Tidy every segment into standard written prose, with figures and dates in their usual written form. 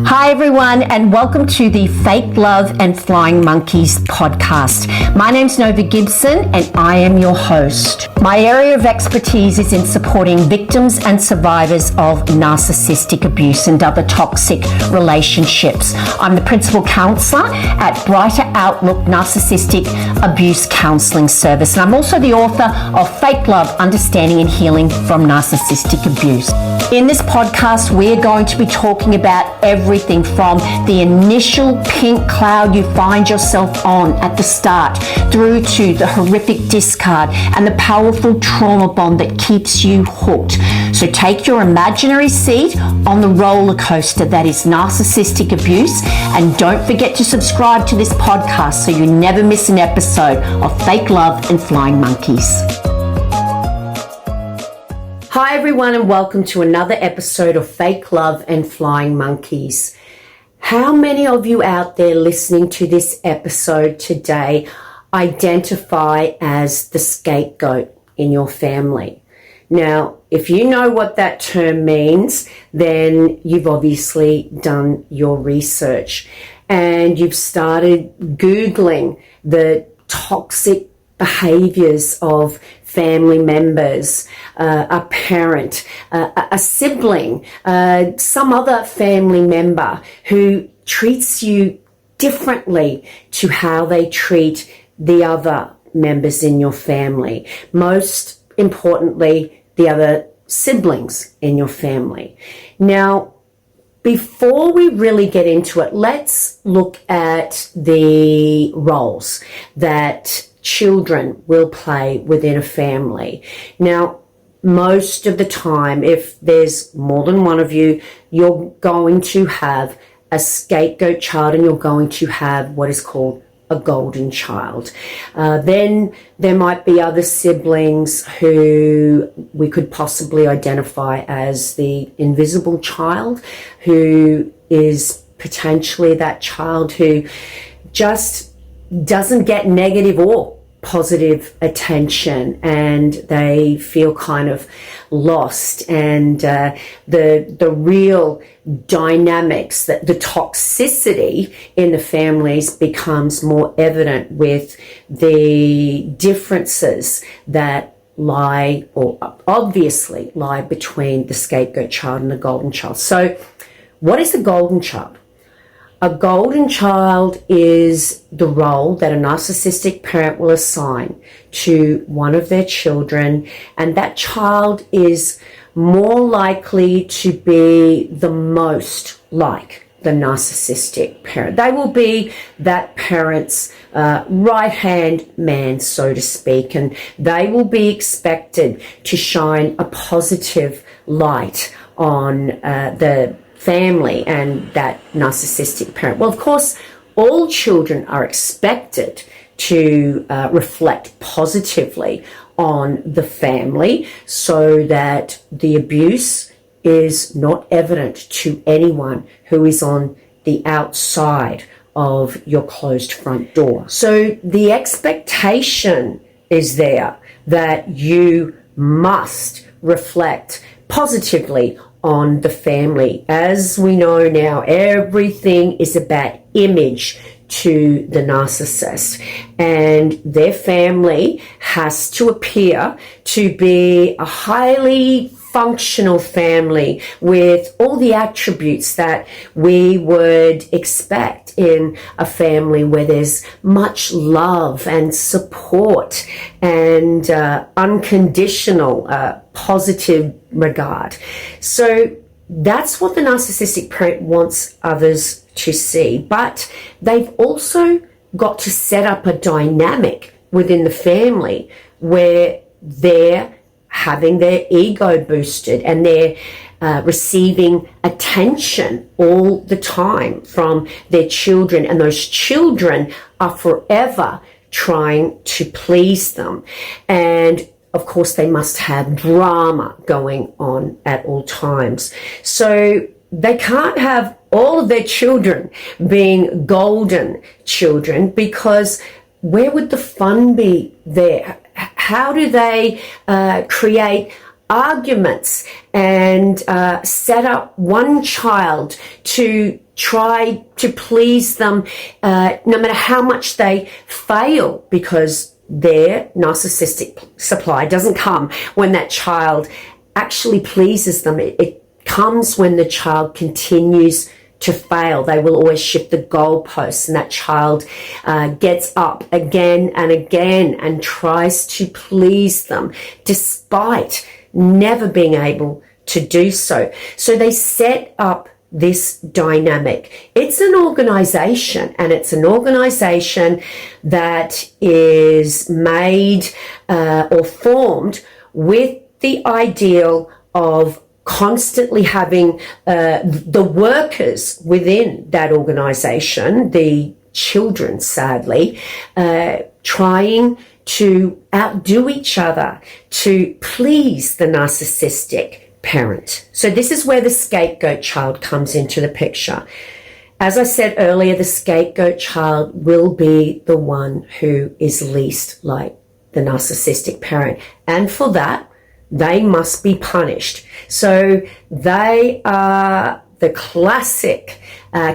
Hi everyone, and welcome to the Fake Love and Flying Monkeys podcast. My name's Nova Gibson and I am your host. My area of expertise is in supporting victims and survivors of narcissistic abuse and other toxic relationships. I'm the principal counsellor at Brighter Outlook Narcissistic Abuse Counselling Service, and I'm also the author of Fake Love, Understanding and Healing from Narcissistic Abuse. In this podcast, we're going to be talking about everything from the initial pink cloud you find yourself on at the start through to the horrific discard and the powerful trauma bond that keeps you hooked. So take your imaginary seat on the roller coaster that is narcissistic abuse, and don't forget to subscribe to this podcast so you never miss an episode of Fake Love and Flying Monkeys. Hi everyone, and welcome to another episode of Fake Love and Flying Monkeys. How many of you out there listening to this episode today identify as the scapegoat in your family? Now, if you know what that term means, then you've obviously done your research and you've started Googling the toxic behaviors of family members, a parent, a sibling, some other family member who treats you differently to how they treat the other members in your family. Most importantly, the other siblings in your family. Now, before we really get into it, let's look at the roles that children will play within a family. Now, most of the time, if there's more than one of you, you're going to have a scapegoat child and you're going to have what is called a golden child. Then there might be other siblings who we could possibly identify as the invisible child, who is potentially that child who just doesn't get negative or positive attention, and they feel kind of lost, and the real dynamics, that the toxicity in the families becomes more evident with the differences that lie, or obviously lie, between the scapegoat child and the golden child. So what is the golden child? A golden child is the role that a narcissistic parent will assign to one of their children, and that child is more likely to be the most like the narcissistic parent. They will be that parent's right-hand man, so to speak, and they will be expected to shine a positive light on the family and that narcissistic parent. Well, of course, all children are expected to reflect positively on the family so that the abuse is not evident to anyone who is on the outside of your closed front door. So the expectation is there that you must reflect positively on the family. As we know now, everything is about image to the narcissist, and their family has to appear to be a highly functional family with all the attributes that we would expect in a family where there's much love and support and unconditional positive regard. So that's what the narcissistic parent wants others to see, but they've also got to set up a dynamic within the family where they're having their ego boosted and they're receiving attention all the time from their children, and those children are forever trying to please them. And of course, they must have drama going on at all times. So they can't have all of their children being golden children, because where would the fun be there? How do they create arguments and set up one child to try to please them, no matter how much they fail, because their narcissistic supply doesn't come when that child actually pleases them. It comes when the child continues to fail. They will always shift the goalposts, and that child gets up again and again and tries to please them despite never being able to do so. So they set up this dynamic. It's an organization, and it's an organization that is made or formed with the ideal of constantly having the workers within that organization, the children, sadly, trying to outdo each other to please the narcissistic parent. So this is where the scapegoat child comes into the picture. As I said earlier, the scapegoat child will be the one who is least like the narcissistic parent. And for that, they must be punished. So they are the classic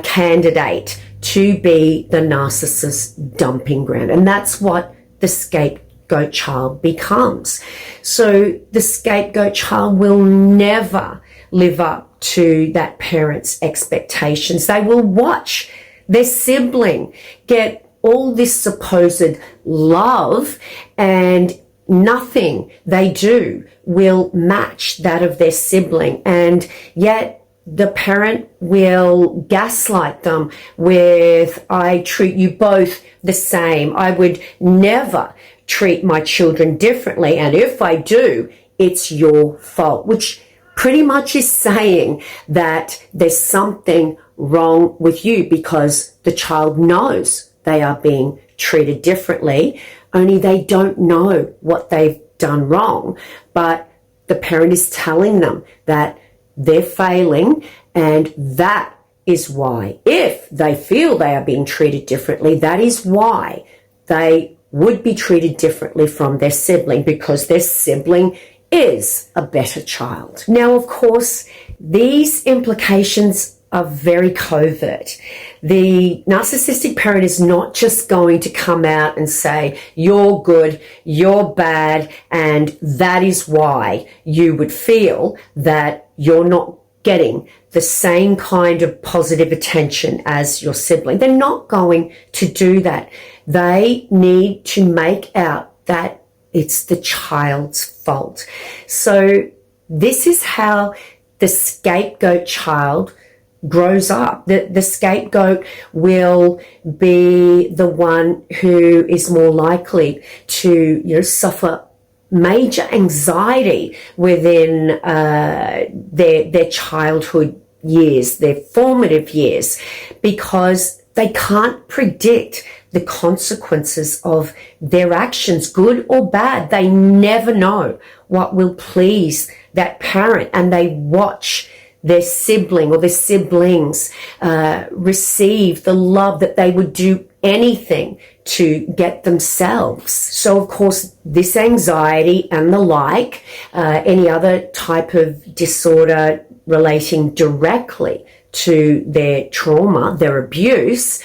candidate to be the narcissist dumping ground. And that's what the scapegoat child becomes. So the scapegoat child will never live up to that parent's expectations. They will watch their sibling get all this supposed love, and nothing they do will match that of their sibling. And yet the parent will gaslight them with, I treat you both the same. I would never treat my children differently. And if I do, it's your fault, which pretty much is saying that there's something wrong with you because the child knows they are being treated differently, only they don't know what they've done wrong. But the parent is telling them that they're failing, and that is why, if they feel they are being treated differently, that is why they would be treated differently from their sibling, because their sibling is a better child. Now, of course, these implications are very covert. The narcissistic parent is not just going to come out and say, you're good, you're bad, and that is why you would feel that you're not getting the same kind of positive attention as your sibling. They're not going to do that. They need to make out that it's the child's fault. So this is how the scapegoat child grows up. The scapegoat will be the one who is more likely to, suffer major anxiety within their childhood years, their formative years, because they can't predict the consequences of their actions, good or bad. They never know what will please that parent, and they watch their sibling or their siblings receive the love that they would do anything to get themselves. So, of course, this anxiety and the like, any other type of disorder relating directly to their trauma, their abuse,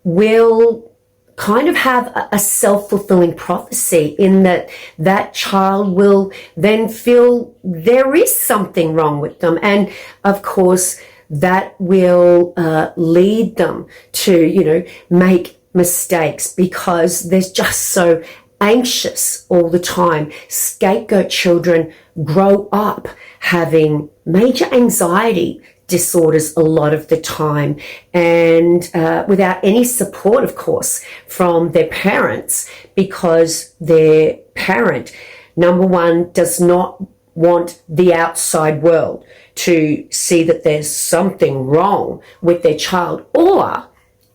will kind of have a self-fulfilling prophecy, in that that child will then feel there is something wrong with them. And of course, that will lead them to, make mistakes, because they're just so anxious all the time. Scapegoat children grow up having major anxiety disorders a lot of the time, and without any support, of course, from their parents, because their parent, number one, does not want the outside world to see that there's something wrong with their child, or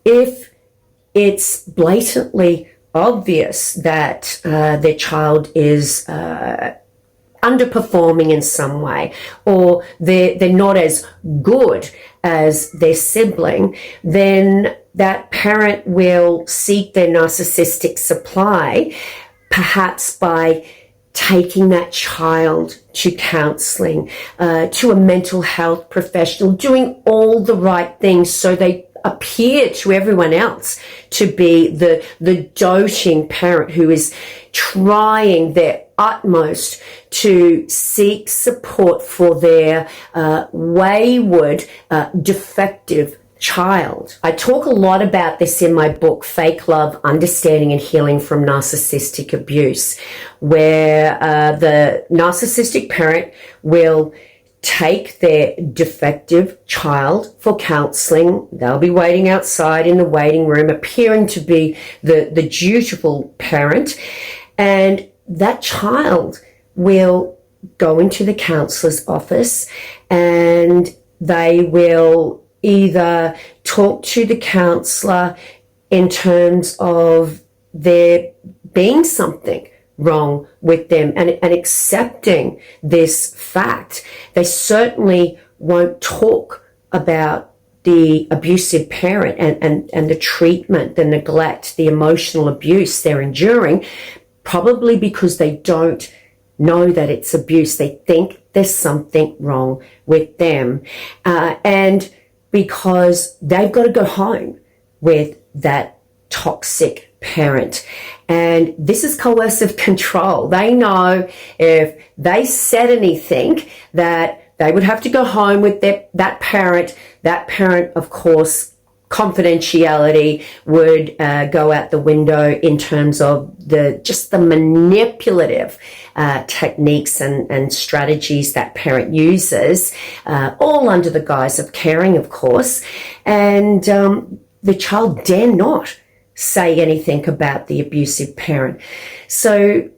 if it's blatantly obvious that their child is underperforming in some way, or they're not as good as their sibling, then that parent will seek their narcissistic supply, perhaps by taking that child to counseling, to a mental health professional, doing all the right things so they appear to everyone else to be the doting parent who is trying their utmost to seek support for their wayward, defective child. I talk a lot about this in my book, Fake Love, Understanding and Healing from Narcissistic Abuse, where the narcissistic parent will take their defective child for counseling. They'll be waiting outside in the waiting room, appearing to be the dutiful parent, and that child will go into the counselor's office and they will either talk to the counselor in terms of there being something wrong with them and accepting this fact. They certainly won't talk about the abusive parent and the treatment, the neglect, the emotional abuse they're enduring, probably because they don't know that it's abuse. They think there's something wrong with them. And because they've got to go home with that toxic parent. And this is coercive control. They know if they said anything that they would have to go home with that parent. That parent, of course, confidentiality would go out the window in terms of the manipulative techniques and strategies that parent uses, all under the guise of caring, of course. And the child dare not say anything about the abusive parent. So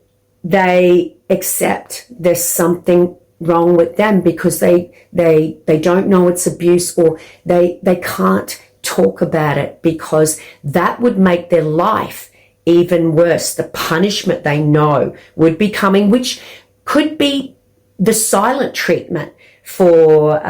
they accept there's something wrong with them because they don't know it's abuse, or they can't talk about it because that would make their life even worse. The punishment they know would be coming, which could be the silent treatment for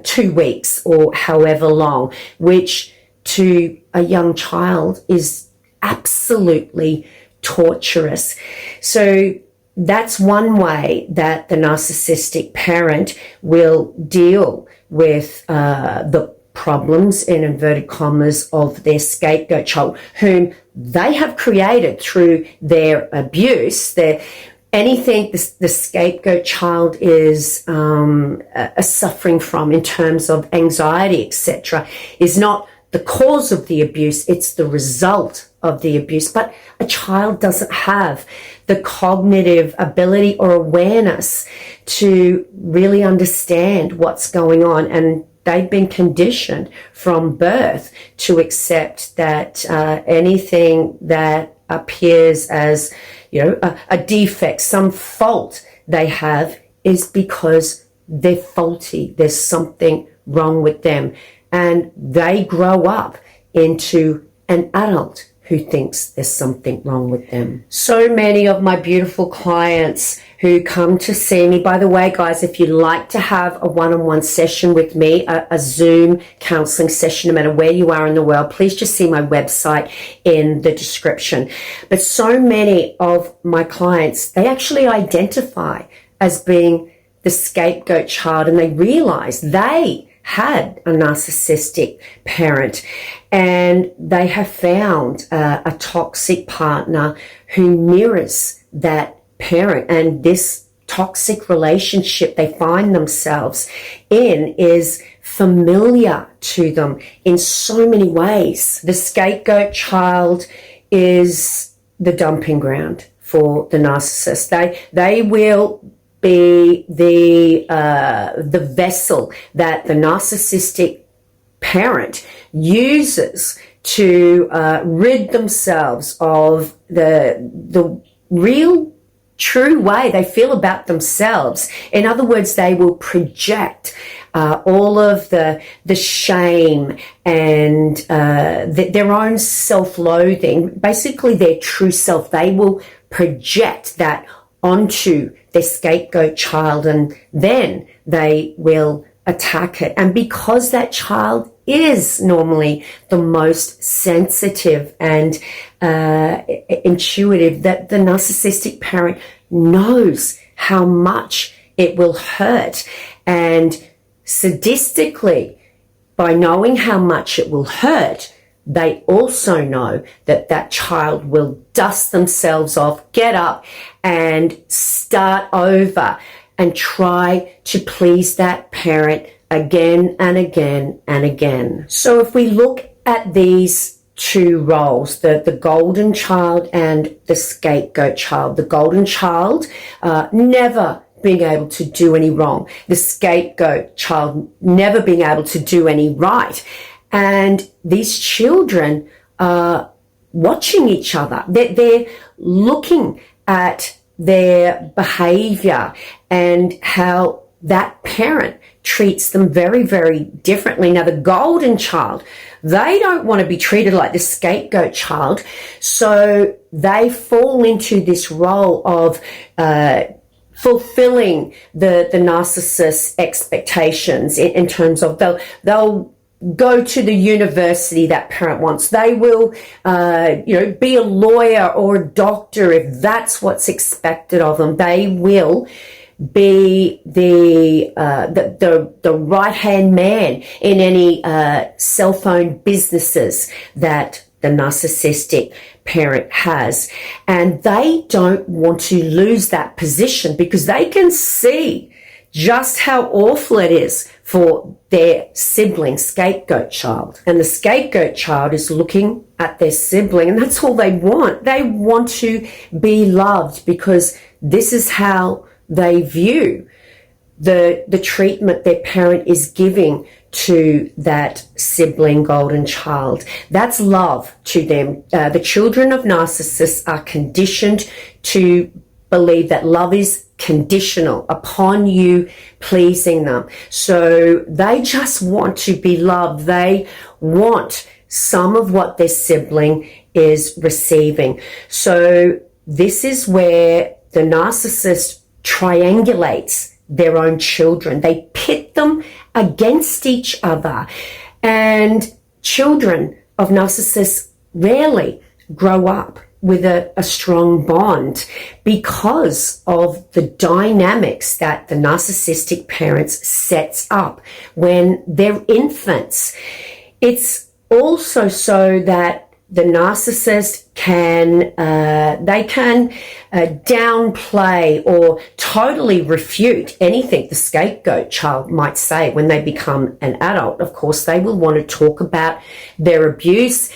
2 weeks or however long, which to a young child is absolutely torturous. So that's one way that the narcissistic parent will deal with the problems, in inverted commas, of their scapegoat child, whom they have created through their abuse. Anything the scapegoat child is suffering from in terms of anxiety, etc., is not the cause of the abuse, it's the result of the abuse. But a child doesn't have the cognitive ability or awareness to really understand what's going on, and they've been conditioned from birth to accept that anything that appears as, a defect, some fault they have, is because they're faulty. There's something wrong with them. And they grow up into an adult who thinks there's something wrong with them. So many of my beautiful clients who come to see me, by the way, guys, if you'd like to have a one-on-one session with me, a Zoom counseling session, no matter where you are in the world, please just see my website in the description. But so many of my clients, they actually identify as being the scapegoat child, and they realize they had a narcissistic parent and they have found a toxic partner who mirrors that parent, and this toxic relationship they find themselves in is familiar to them in so many ways. The scapegoat child is the dumping ground for the narcissist. They will be the vessel that the narcissistic parent uses to rid themselves of the real true way they feel about themselves. In other words, they will project all of the shame and their own self-loathing, basically their true self. They will project that onto their scapegoat child, and then they will attack it. And because that child is normally the most sensitive and intuitive, that the narcissistic parent knows how much it will hurt. And sadistically, by knowing how much it will hurt, they also know that that child will dust themselves off, get up and start over and try to please that parent again and again and again. So if we look at these two roles, the golden child and the scapegoat child, the golden child never being able to do any wrong, the scapegoat child never being able to do any right. And these children are watching each other. They're looking at their behavior and how that parent treats them very, very differently. Now, the golden child, they don't want to be treated like the scapegoat child. So they fall into this role of fulfilling the narcissist's expectations in terms of they'll go to the university that parent wants. They will, be a lawyer or a doctor if that's what's expected of them. They will be the right-hand man in any cell phone businesses that the narcissistic parent has. And they don't want to lose that position because they can see just how awful it is for their sibling, scapegoat child. And the scapegoat child is looking at their sibling, and that's all they want. They want to be loved because this is how they view the treatment their parent is giving to that sibling golden child. That's love to them. The children of narcissists are conditioned to believe that love is conditional upon you pleasing them. So they just want to be loved. They want some of what their sibling is receiving. So this is where the narcissist triangulates their own children. They pit them against each other. And children of narcissists rarely grow up with a strong bond because of the dynamics that the narcissistic parents sets up when they're infants. It's also so that the narcissist can downplay or totally refute anything the scapegoat child might say when they become an adult. Of course, they will want to talk about their abuse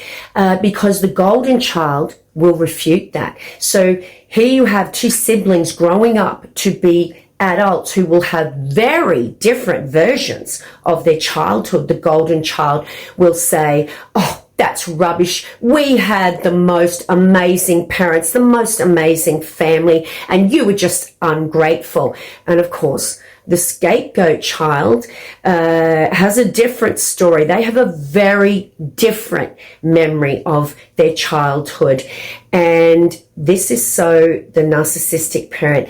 because the golden child will refute that. So here you have two siblings growing up to be adults who will have very different versions of their childhood. The golden child will say, "Oh, that's rubbish. We had the most amazing parents, the most amazing family, and you were just ungrateful." And of course, the scapegoat child has a different story. They have a very different memory of their childhood. And this is so the narcissistic parent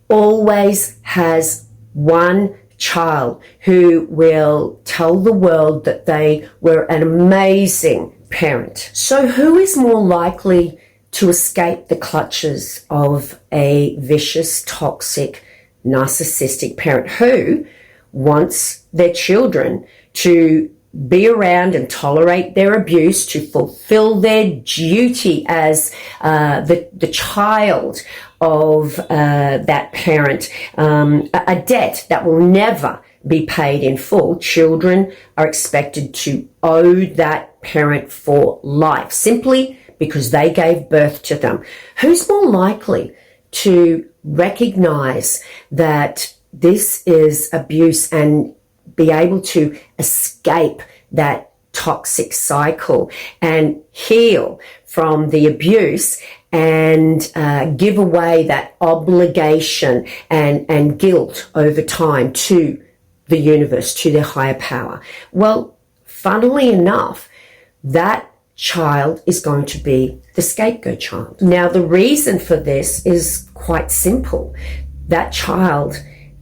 always has one child who will tell the world that they were an amazing parent. So who is more likely to escape the clutches of a vicious, toxic, narcissistic parent who wants their children to be around and tolerate their abuse, to fulfill their duty as the child of that parent, a debt that will never be paid in full? Children are expected to owe that parent for life simply because they gave birth to them. Who's more likely to recognize that this is abuse and be able to escape that toxic cycle and heal from the abuse and give away that obligation and guilt over time to the universe, to their higher power? Well, funnily enough, that child is going to be the scapegoat child. Now, the reason for this is quite simple. That child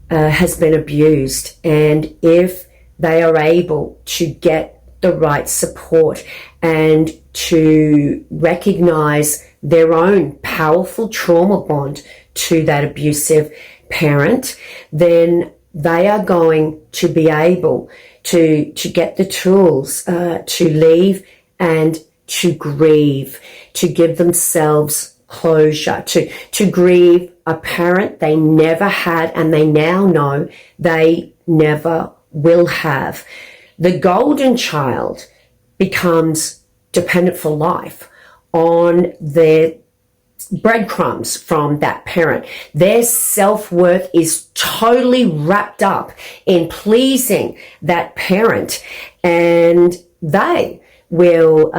has been abused, and if they are able to get the right support and to recognize their own powerful trauma bond to that abusive parent, then they are going to be able to get the tools to leave and to grieve, to give themselves closure, to grieve a parent they never had and they now know they never will have. The golden child becomes dependent for life on their breadcrumbs from that parent. Their self-worth is totally wrapped up in pleasing that parent, and they will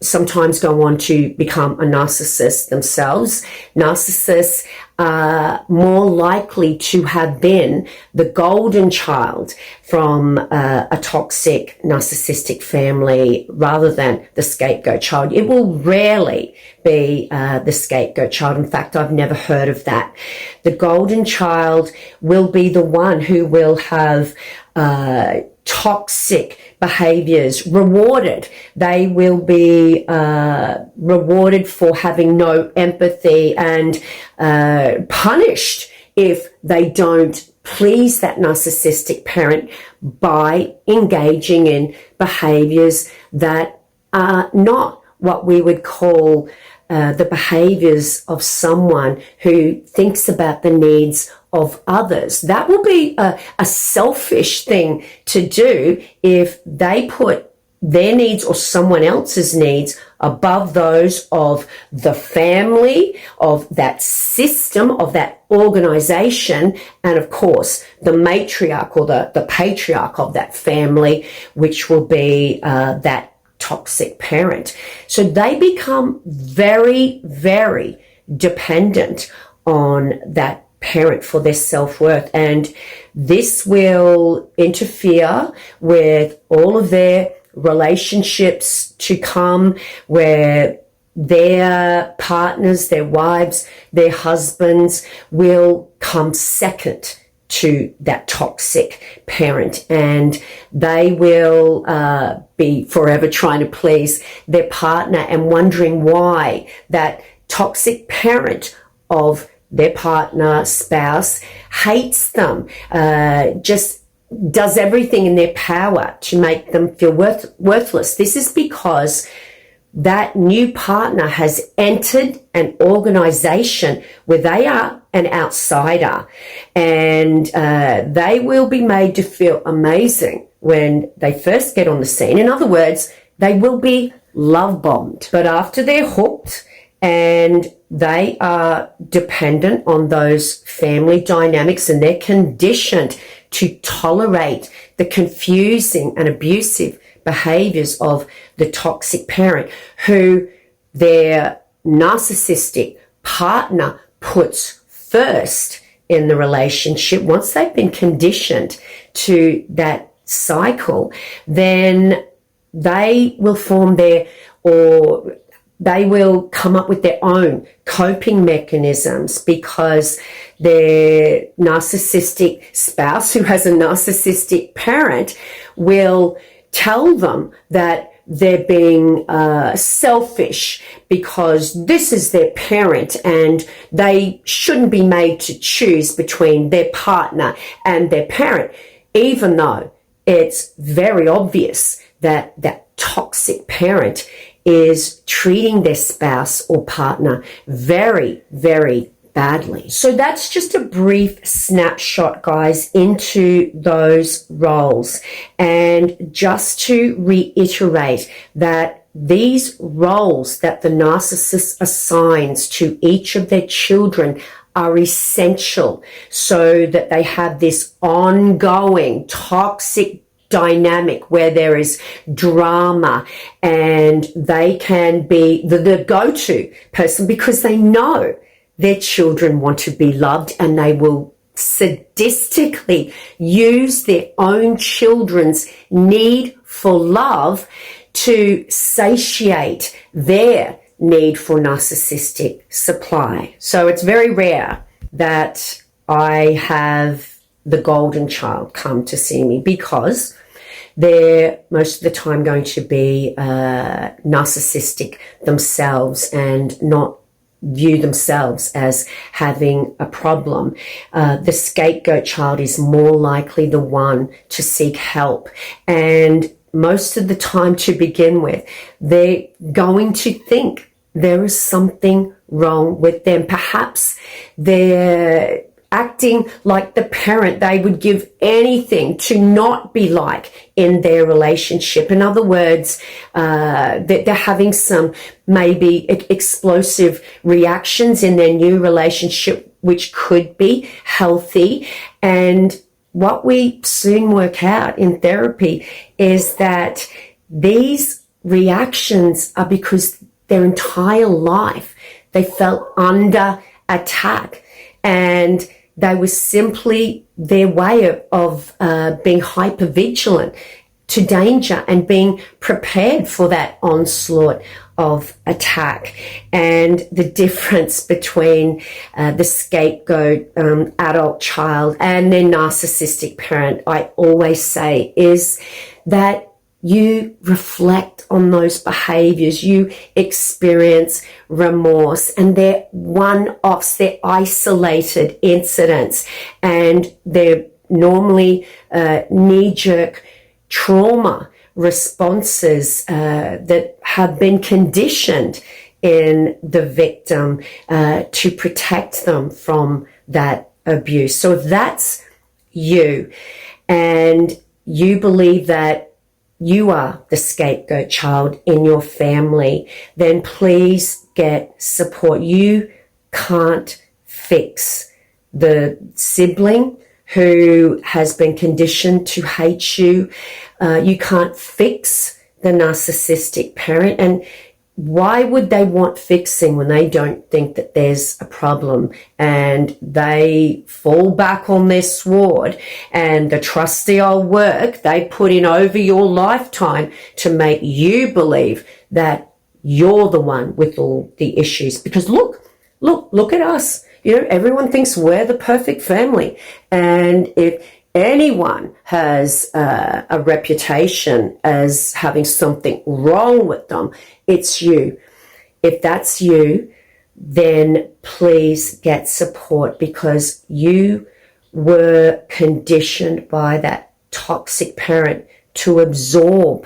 sometimes go on to become a narcissist themselves. Narcissists are more likely to have been the golden child from a toxic narcissistic family rather than the scapegoat child. It will rarely be the scapegoat child. In fact, I've never heard of that. The golden child will be the one who will have toxic behaviors rewarded. They will be rewarded for having no empathy and punished if they don't please that narcissistic parent by engaging in behaviors that are not what we would call the behaviors of someone who thinks about the needs of others. That will be a selfish thing to do if they put their needs or someone else's needs above those of the family, of that system, of that organization, and of course the matriarch or the patriarch of that family, which will be that toxic parent. So they become very, very dependent on that parent for their self-worth, and this will interfere with all of their relationships to come, where their partners, their wives, their husbands will come second to that toxic parent, and they will be forever trying to please their partner and wondering why that toxic parent of their partner, spouse, hates them, just does everything in their power to make them feel worthless. This is because that new partner has entered an organization where they are an outsider, and they will be made to feel amazing when they first get on the scene. In other words, they will be love bombed. But after they're hooked and they are dependent on those family dynamics and they're conditioned to tolerate the confusing and abusive behaviors of the toxic parent, who their narcissistic partner puts first in the relationship. Once they've been conditioned to that cycle, then they will they will come up with their own coping mechanisms, because their narcissistic spouse, who has a narcissistic parent, will tell them that they're being selfish because this is their parent and they shouldn't be made to choose between their partner and their parent, even though it's very obvious that that toxic parent is treating their spouse or partner very, very badly. So that's just a brief snapshot, guys, into those roles. And just to reiterate that these roles that the narcissist assigns to each of their children are essential so that they have this ongoing toxic dynamic where there is drama, and they can be the go-to person because they know their children want to be loved, and they will sadistically use their own children's need for love to satiate their need for narcissistic supply. So it's very rare that I have the golden child come to see me, because they're most of the time going to be narcissistic themselves and not view themselves as having a problem. The scapegoat child is more likely the one to seek help. And most of the time, to begin with, they're going to think there is something wrong with them. Perhaps they're acting like the parent they would give anything to not be like in their relationship. In other words, they're having some maybe explosive reactions in their new relationship, which could be healthy. And what we soon work out in therapy is that these reactions are because their entire life they felt under attack, and they were simply their way of being hypervigilant to danger and being prepared for that onslaught of attack. And the difference between the scapegoat adult child and their narcissistic parent, I always say, is that you reflect on those behaviors, you experience remorse, and they're one-offs, they're isolated incidents, and they're normally knee-jerk trauma responses that have been conditioned in the victim to protect them from that abuse. So if that's you, and you believe that you are the scapegoat child in your family, then please get support. You can't fix the sibling who has been conditioned to hate you. You can't fix the narcissistic parent. And why would they want fixing when they don't think that there's a problem, and they fall back on their sword and the trusty old work they put in over your lifetime to make you believe that you're the one with all the issues? Because look at us. You know, everyone thinks we're the perfect family. And if anyone has a reputation as having something wrong with them, it's you. If that's you, then please get support, because you were conditioned by that toxic parent to absorb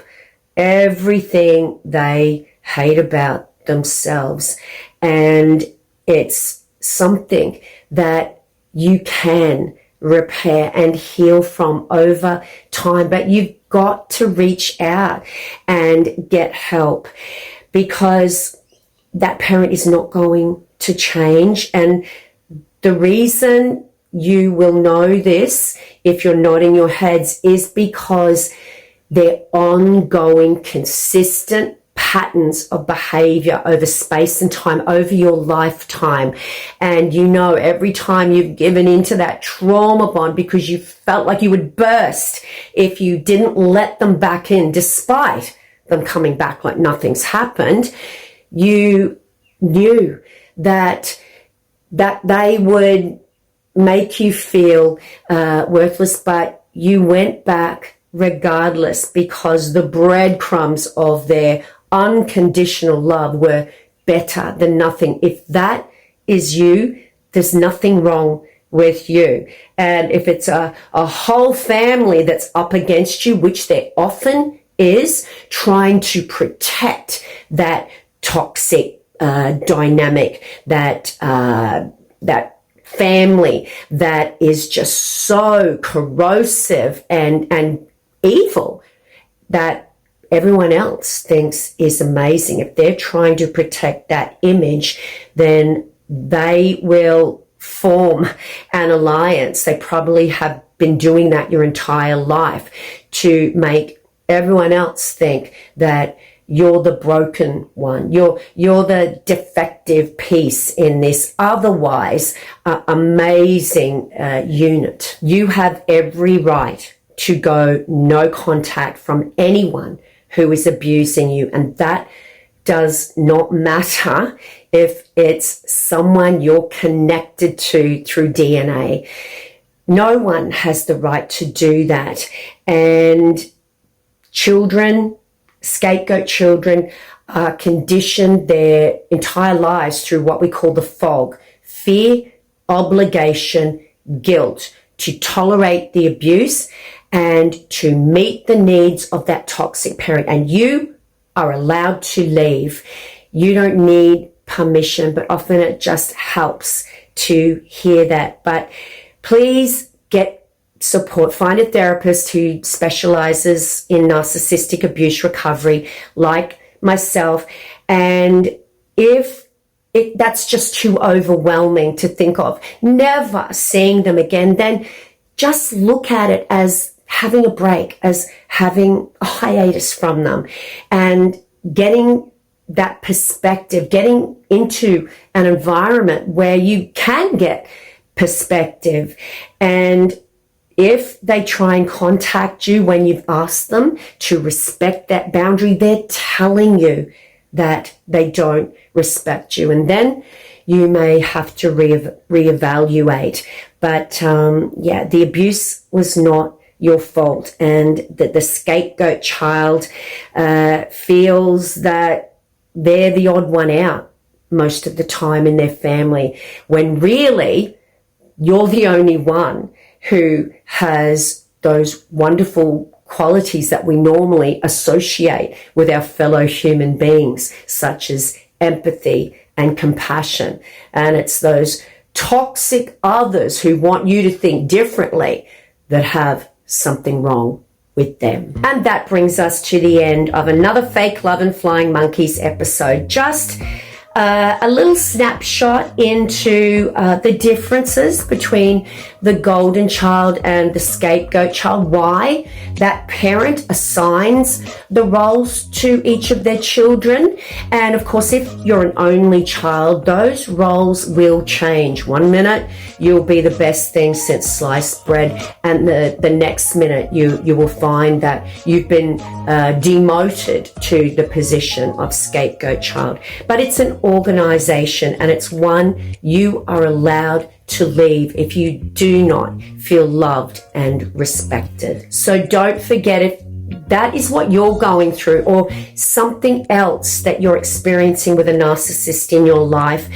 everything they hate about themselves. And it's something that you can repair and heal from over time, but you've got to reach out and get help, because that parent is not going to change. And the reason you will know this, if you're nodding your heads, is because they're ongoing, consistent patterns of behavior over space and time, over your lifetime. And you know, every time you've given into that trauma bond because you felt like you would burst if you didn't let them back in, despite them coming back like nothing's happened, you knew that they would make you feel worthless, but you went back regardless, because the breadcrumbs of their unconditional love were better than nothing. If that is you, there's nothing wrong with you. And if it's a whole family that's up against you, which there often is, trying to protect that toxic dynamic, that family that is just so corrosive and evil, that everyone else thinks is amazing. If they're trying to protect that image, then they will form an alliance. They probably have been doing that your entire life to make everyone else think that you're the broken one. You're the defective piece in this otherwise amazing unit. You have every right to go no contact from anyone who is abusing you. And that does not matter if it's someone you're connected to through DNA. No one has the right to do that. And children, scapegoat children, are conditioned their entire lives through what we call the fog: fear, obligation, guilt, to tolerate the abuse and to meet the needs of that toxic parent. And you are allowed to leave. You don't need permission, but often it just helps to hear that. But please get support. Find a therapist who specializes in narcissistic abuse recovery, like myself. And if that's just too overwhelming to think of never seeing them again, then just look at it as having a break, as having a hiatus from them, and getting that perspective, getting into an environment where you can get perspective. And if they try and contact you when you've asked them to respect that boundary, they're telling you that they don't respect you. And then you may have to reevaluate. But the abuse was not your fault, and that the scapegoat child feels that they're the odd one out most of the time in their family, when really you're the only one who has those wonderful qualities that we normally associate with our fellow human beings, such as empathy and compassion. And it's those toxic others who want you to think differently that have something wrong with them. And that brings us to the end of another Fake Love and Flying Monkeys episode. Just a little snapshot into the differences between the golden child and the scapegoat child, why that parent assigns the roles to each of their children. And of course, if you're an only child, those roles will change. One minute you'll be the best thing since sliced bread, and the next minute you will find that you've been demoted to the position of scapegoat child. But it's an organization, and it's one you are allowed to leave if you do not feel loved and respected. So don't forget, if that is what you're going through, or something else that you're experiencing with a narcissist in your life,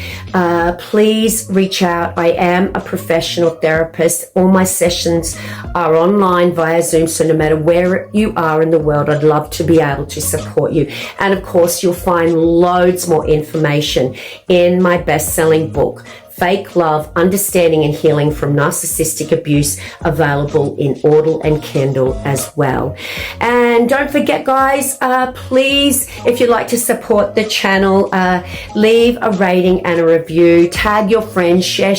please reach out. I am a professional therapist. All my sessions are online via Zoom, so no matter where you are in the world, I'd love to be able to support you. And of course, you'll find loads more information in my best-selling book, Fake Love, Understanding and Healing from Narcissistic Abuse, available in Audible and Kindle as well. And don't forget, guys, please, if you'd like to support the channel, leave a rating and a review, tag your friends, share.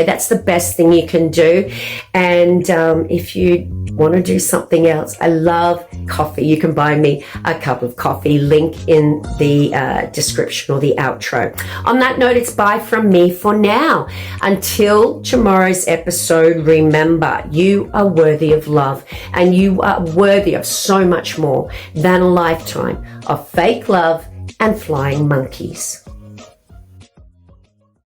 That's the best thing you can do. And if you want to do something else, I love coffee. You can buy me a cup of coffee, link in the description or the outro. On that note, it's bye from me for now. Until tomorrow's episode, remember, you are worthy of love, and you are worthy of so much more than a lifetime of fake love and flying monkeys.